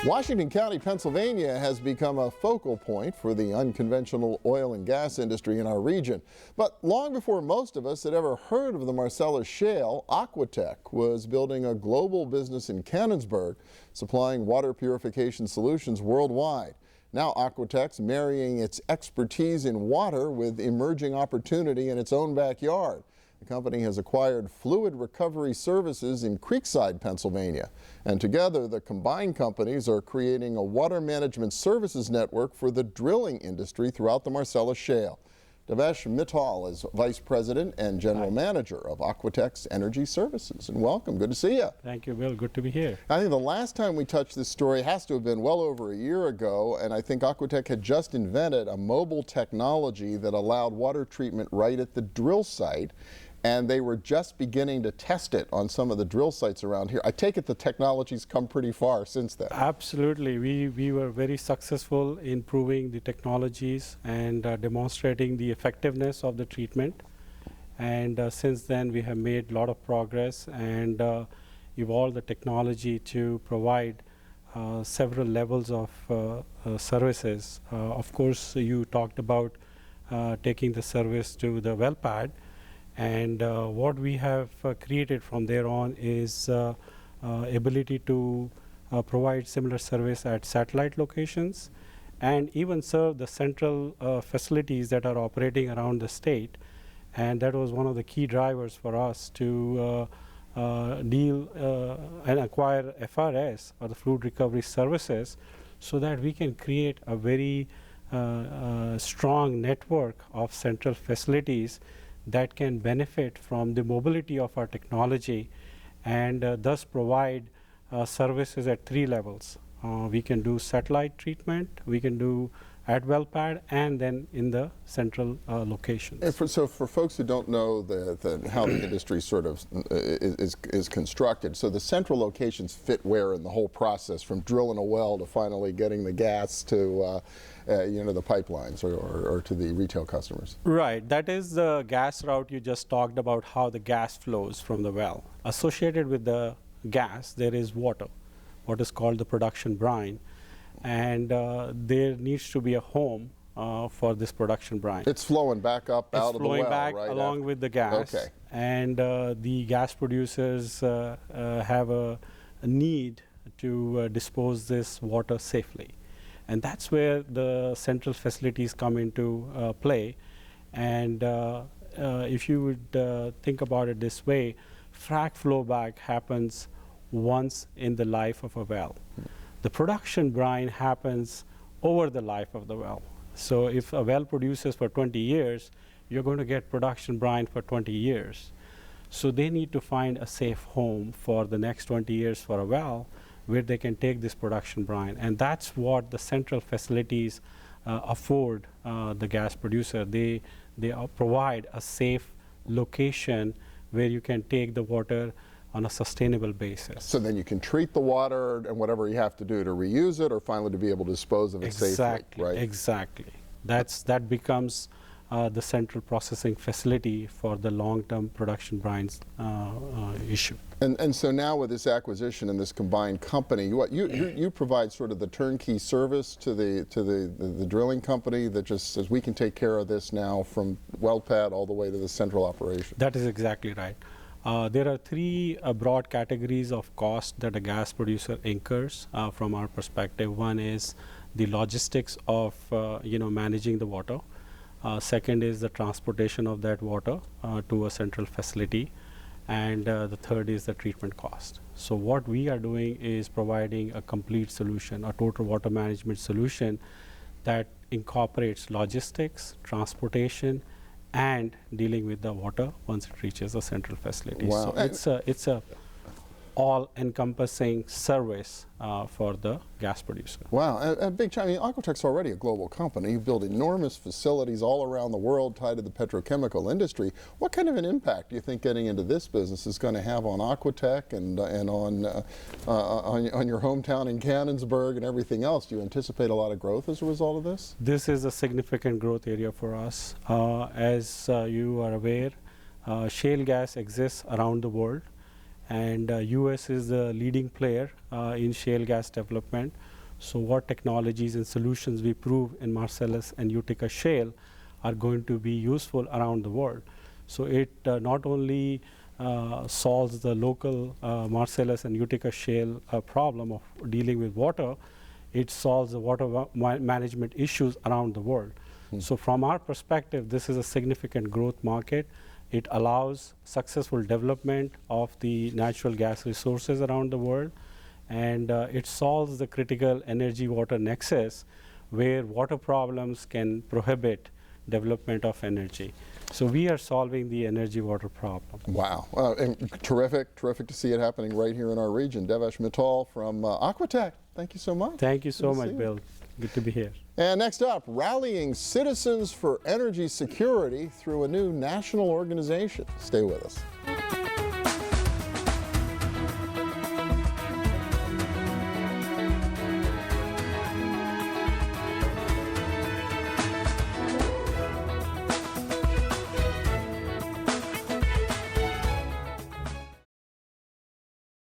Washington County, Pennsylvania has become a focal point for the unconventional oil and gas industry in our region. But long before most of us had ever heard of the Marcellus Shale, Aquatech was building a global business in Canonsburg, supplying water purification solutions worldwide. Now Aquatech's marrying its expertise in water with emerging opportunity in its own backyard. The company has acquired fluid recovery services in Creekside, Pennsylvania. And together, the combined companies are creating a water management services network for the drilling industry throughout the Marcellus Shale. Devesh Mittal is Vice President and General Manager of Aquatech's Energy Services. And welcome, good to see you. Thank you, Bill, good to be here. I think the last time we touched this story has to have been well over a year ago, and I think Aquatech had just invented a mobile technology that allowed water treatment right at the drill site. And they were just beginning to test it on some of the drill sites around here. I take it the technology's come pretty far since then. Absolutely. We were very successful in proving the technologies and demonstrating the effectiveness of the treatment. And since then, we have made a lot of progress and evolved the technology to provide several levels of services. Of course, you talked about taking the service to the well pad. And what we have created from there on is ability to provide similar service at satellite locations and even serve the central facilities that are operating around the state. And that was one of the key drivers for us to deal and acquire FRS, or the Fluid Recovery Services, so that we can create a very strong network of central facilities that can benefit from the mobility of our technology and thus provide services at three levels. We can do satellite treatment, we can do at well pad, and then in the central locations. So for folks who don't know how the industry sort of is constructed, so the central locations fit where in the whole process, from drilling a well to finally getting the gas to the pipelines or to the retail customers? Right, that is the gas route you just talked about, how the gas flows from the well. Associated with the gas, there is water, what is called the production brine. And there needs to be a home for this production brine. It's flowing back up out of the well, right? It's flowing back along with the gas. Okay. And the gas producers have a need to dispose this water safely. And that's where the central facilities come into play. And if you would think about it this way, frac flowback happens once in the life of a well. The production brine happens over the life of the well. So if a well produces for 20 years, you're going to get production brine for 20 years. So they need to find a safe home for the next 20 years for a well where they can take this production brine. And that's what the central facilities afford the gas producer. They provide a safe location where you can take the water on a sustainable basis. So then you can treat the water and whatever you have to do to reuse it, or finally to be able to dispose of it safely, right? Exactly. That becomes the central processing facility for the long-term production brines issue. And so now with this acquisition and this combined company, you provide sort of the turnkey service to the drilling company that just says, we can take care of this now from well pad all the way to the central operation. That is exactly right. There are three broad categories of cost that a gas producer incurs from our perspective. One is the logistics of managing the water. Second is the transportation of that water to a central facility. And the third is the treatment cost. So what we are doing is providing a complete solution, a total water management solution that incorporates logistics, transportation, and dealing with the water once it reaches a central facility. Wow. So it's a all-encompassing service for the gas producer. Wow, and big time. I mean, Aquatech's already a global company. You build enormous facilities all around the world tied to the petrochemical industry. What kind of an impact do you think getting into this business is going to have on Aquatech and on your hometown in Canonsburg and everything else? Do you anticipate a lot of growth as a result of this? This is a significant growth area for us. As you are aware, shale gas exists around the world. And US is the leading player in shale gas development. So what technologies and solutions we prove in Marcellus and Utica shale are going to be useful around the world. So it not only solves the local Marcellus and Utica shale problem of dealing with water, it solves the water management issues around the world. So from our perspective, this is a significant growth market. It allows successful development of the natural gas resources around the world, and it solves the critical energy-water nexus where water problems can prohibit development of energy. So we are solving the energy-water problem. Wow, and terrific to see it happening right here in our region. Devesh Mittal from Aquatech, thank you so much. Thank you so much, Bill. Good to be here. And next up, rallying citizens for energy security through a new national organization. Stay with us.